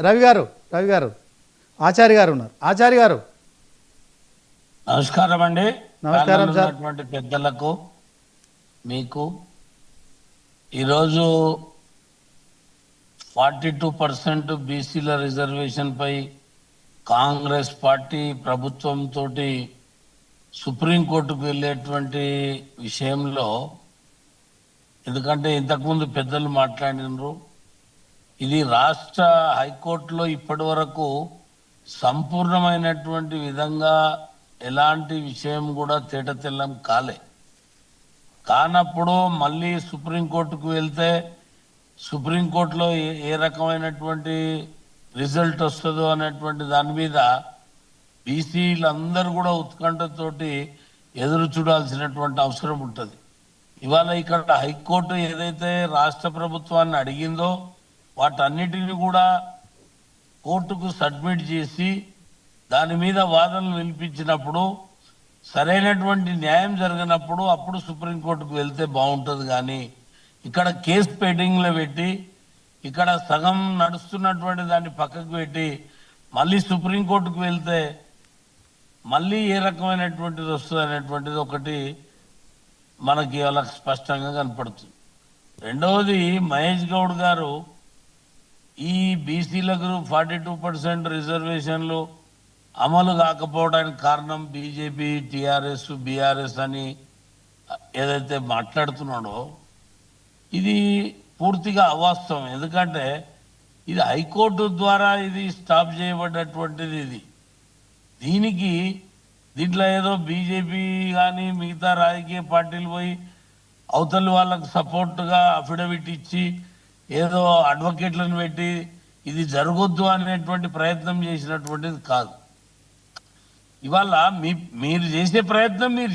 రవి గారు రవి గారు ఆచార్య గారు ఉన్నారు. ఆచార్య గారు నమస్కారం అండి. నమస్కారం సార్. ఉన్నటువంటి పెద్దలకు మీకు ఈరోజు 42% బీసీల రిజర్వేషన్ పై కాంగ్రెస్ పార్టీ ప్రభుత్వంతో సుప్రీంకోర్టుకు వెళ్ళేటువంటి విషయంలో, ఎందుకంటే ఇంతకుముందు పెద్దలు మాట్లాడినారు, ఇది రాష్ట్ర హైకోర్టులో ఇప్పటి వరకు సంపూర్ణమైనటువంటి విధంగా ఎలాంటి విషయం కూడా తేటతెల్లం కానప్పుడు మళ్ళీ సుప్రీంకోర్టుకు వెళ్తే సుప్రీంకోర్టులో ఏ రకమైనటువంటి రిజల్ట్ వస్తుందో అనేటువంటి దాని మీద బీసీలందరూ కూడా ఉత్కంఠతోటి ఎదురు చూడాల్సినటువంటి అవసరం ఉంటుంది. ఇవాళ ఇక్కడ హైకోర్టు ఏదైతే రాష్ట్ర ప్రభుత్వాన్ని అడిగిందో వాటన్నిటిని కూడా కోర్టుకు సబ్మిట్ చేసి దాని మీద వాదనలు వినిపించినప్పుడు సరైనటువంటి న్యాయం జరిగినప్పుడు అప్పుడు సుప్రీంకోర్టుకు వెళ్తే బాగుంటుంది. కానీ ఇక్కడ కేసు పెండింగ్లో పెట్టి ఇక్కడ సగం నడుస్తున్నటువంటి దాన్ని పక్కకు పెట్టి మళ్ళీ సుప్రీంకోర్టుకు వెళ్తే మళ్ళీ ఏ రకమైనటువంటిది వస్తుంది అనేటువంటిది ఒకటి మనకి అలా స్పష్టంగా కనపడుతుంది. రెండవది, మహేష్ గౌడ్ గారు ఈ బీసీలకు 42% రిజర్వేషన్లు అమలు కాకపోవడానికి కారణం బీజేపీ, టీఆర్ఎస్, బీఆర్ఎస్ అని ఏదైతే మాట్లాడుతున్నాడో ఇది పూర్తిగా అవాస్తవం. ఎందుకంటే ఇది హైకోర్టు ద్వారా ఇది స్టాప్ చేయబడ్డటువంటిది. దీంట్లో ఏదో బీజేపీ కానీ మిగతా రాజకీయ పార్టీలు పోయి అవతలి వాళ్ళకు సపోర్ట్గా అఫిడవిట్ ఇచ్చి ఏదో అడ్వకేట్లను పెట్టి ఇది జరగొద్దు అనేటువంటి ప్రయత్నం చేసినటువంటిది కాదు. ఇవాళ మీరు చేసే ప్రయత్నం మీరు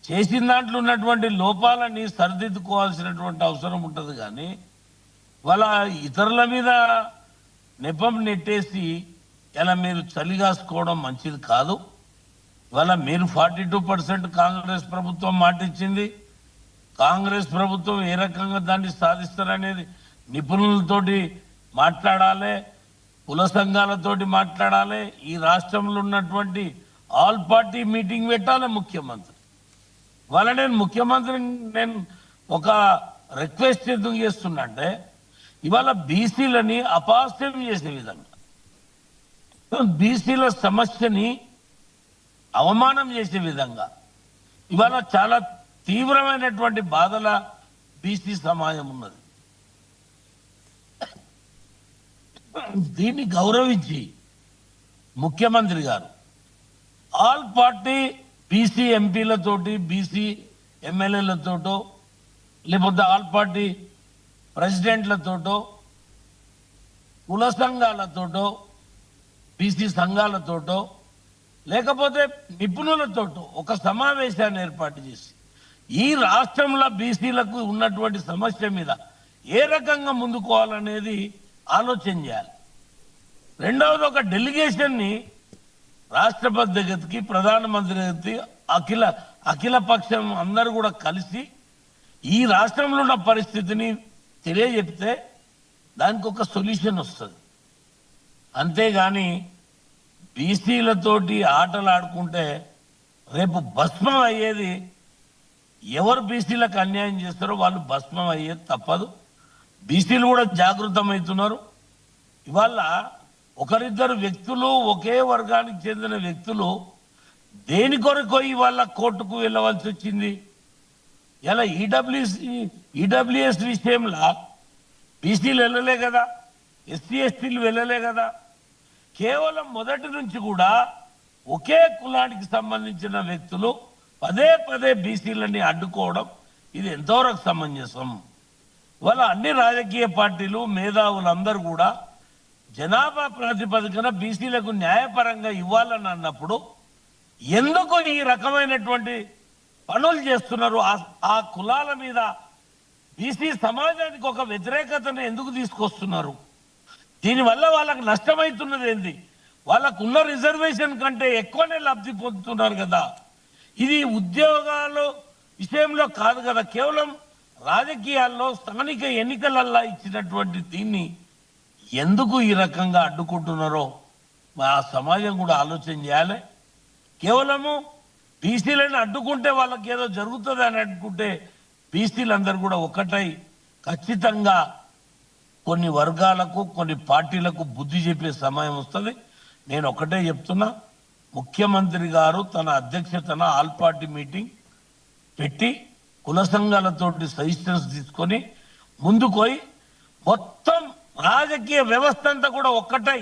చేసిన దాంట్లో ఉన్నటువంటి లోపాలని సరిదిద్దుకోవాల్సినటువంటి అవసరం ఉంటుంది. కానీ ఇవాళ ఇతరుల మీద నెపం నెట్టేసి ఇలా మీరు చలిగాసుకోవడం మంచిది కాదు. ఇవాళ మీరు 42% కాంగ్రెస్ ప్రభుత్వం మాట ఇచ్చింది. కాంగ్రెస్ ప్రభుత్వం ఏ రకంగా దాన్ని సాధిస్తారనేది నిపుణులతోటి మాట్లాడాలి, కుల సంఘాలతోటి మాట్లాడాలి, ఈ రాష్ట్రంలో ఉన్నటువంటి ఆల్ పార్టీ మీటింగ్ పెట్టాలి ముఖ్యమంత్రి. వాళ్ళ నేను ఒక రిక్వెస్ట్ ఎందుకు చేస్తున్నా అంటే, ఇవాళ బీసీలని అపహాస్యం చేసే విధంగా, బీసీల సమస్యని అవమానం చేసే విధంగా ఇవాళ చాలా తీవ్రమైనటువంటి బాధల బీసీ సమాజం ఉన్నది. దీన్ని గౌరవించి ముఖ్యమంత్రి గారు ఆల్ పార్టీ బీసీ ఎంపీలతోటి, బీసీ ఎమ్మెల్యేలతోటో, లేకపోతే ఆల్ పార్టీ ప్రెసిడెంట్లతోటో, కుల సంఘాలతోటో, బీసీ సంఘాలతోటో, లేకపోతే నిపుణులతోటో ఒక సమావేశాన్ని ఏర్పాటు చేసి ఈ రాష్ట్రంలో బీసీలకు ఉన్నటువంటి సమస్య మీద ఏ రకంగా ముందుకోవాలనేది ఆలోచన చేయాలి. రెండవది, ఒక డెలిగేషన్ని రాష్ట్రపతి దగ్గరికి, ప్రధానమంత్రి దగ్గరికి, అఖిల పక్షం అందరూ కూడా కలిసి ఈ రాష్ట్రంలో ఉన్న పరిస్థితిని తెలియజెప్తే దానికి ఒక సొల్యూషన్ వస్తుంది. అంతేగాని బీసీలతోటి ఆటలు ఆడుకుంటే రేపు భస్మం అయ్యేది ఎవరు బీసీలకు అన్యాయం చేస్తారో వాళ్ళు భస్మం అయ్యేది తప్పదు. బీసీలు కూడా జాగృతమవుతున్నారు. ఇవాళ ఒకరిద్దరు వ్యక్తులు, ఒకే వర్గానికి చెందిన వ్యక్తులు దేని కొరకు ఇవాళ కోర్టుకు వెళ్ళవలసి వచ్చింది? ఇలా ఈడబ్ల్యూఎస్ విషయంలో బీసీలు వెళ్ళలే కదా, ఎస్సీ ఎస్టీలు వెళ్ళలే కదా. కేవలం మొదటి నుంచి కూడా ఒకే కులానికి సంబంధించిన వ్యక్తులు పదే బీసీలని అడ్డుకోవడం ఇది ఎంతవరకు సమంజసం? ఇవాళ అన్ని రాజకీయ పార్టీలు, మేధావులందరూ కూడా జనాభా ప్రాతిపదికన బీసీలకు న్యాయపరంగా ఇవ్వాలని అన్నప్పుడు ఎందుకు ఈ రకమైనటువంటి పనులు చేస్తున్నారు? ఆ కులాల మీద బీసీ సమాజానికి ఒక వ్యతిరేకతను ఎందుకు తీసుకొస్తున్నారు? దీనివల్ల వాళ్ళకు నష్టమవుతున్నది ఏంది? వాళ్ళకున్న రిజర్వేషన్ కంటే ఎక్కువనే లబ్ధి పొందుతున్నారు కదా. ఇది ఉద్యోగాలు విషయంలో కాదు కదా, కేవలం రాజకీయాల్లో స్థానిక ఎన్నికలల్లా ఇచ్చినటువంటి దీన్ని ఎందుకు ఈ రకంగా అడ్డుకుంటున్నారో మా సమాజం కూడా ఆలోచన చేయాలి. కేవలము బీసీలను అడ్డుకుంటే వాళ్ళకి ఏదో జరుగుతుంది అని అనుకుంటే బీసీలందరూ కూడా ఒకటై ఖచ్చితంగా కొన్ని వర్గాలకు కొన్ని పార్టీలకు బుద్ధి చెప్పే సమయం వస్తుంది. నేను ఒకటే చెప్తున్నా, ముఖ్యమంత్రి గారు తన అధ్యక్షతన ఆల్ పార్టీ మీటింగ్ పెట్టి కుల సంఘాలతోటి సజెషన్స్ తీసుకొని ముందుకు పోయి మొత్తం రాజకీయ వ్యవస్థ అంతా కూడా ఒక్కటై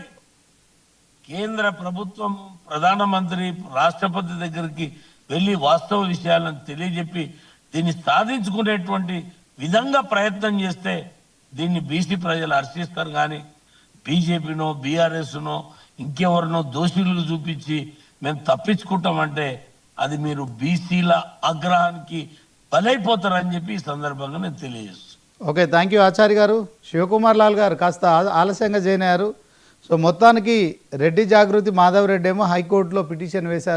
కేంద్ర ప్రభుత్వం ప్రధానమంత్రి రాష్ట్రపతి దగ్గరికి వెళ్ళి వాస్తవ విషయాలను తెలియజెప్పి దీన్ని సాధించుకునేటువంటి విధంగా ప్రయత్నం చేస్తే దీన్ని బీసీ ప్రజలు హర్షిస్తారు. కానీ బీజేపీనో బీఆర్ఎస్నో ఇంకెవరినో దోషులు చూపించి మేము తప్పించుకుంటామంటే అది మీరు బీసీల ఆగ్రహానికి బలైపోతారని చెప్పి ఈ సందర్భంగా నేను తెలియజేస్తున్నాను. ఓకే, థ్యాంక్ యూ ఆచార్య గారు. శివకుమార్ లాల్ గారు కాస్త ఆలస్యంగా జాయిన్ అయ్యారు. సో మొత్తానికి రెడ్డి జాగృతి మాధవ్ రెడ్డి ఏమో హైకోర్టులో పిటిషన్ వేశారు.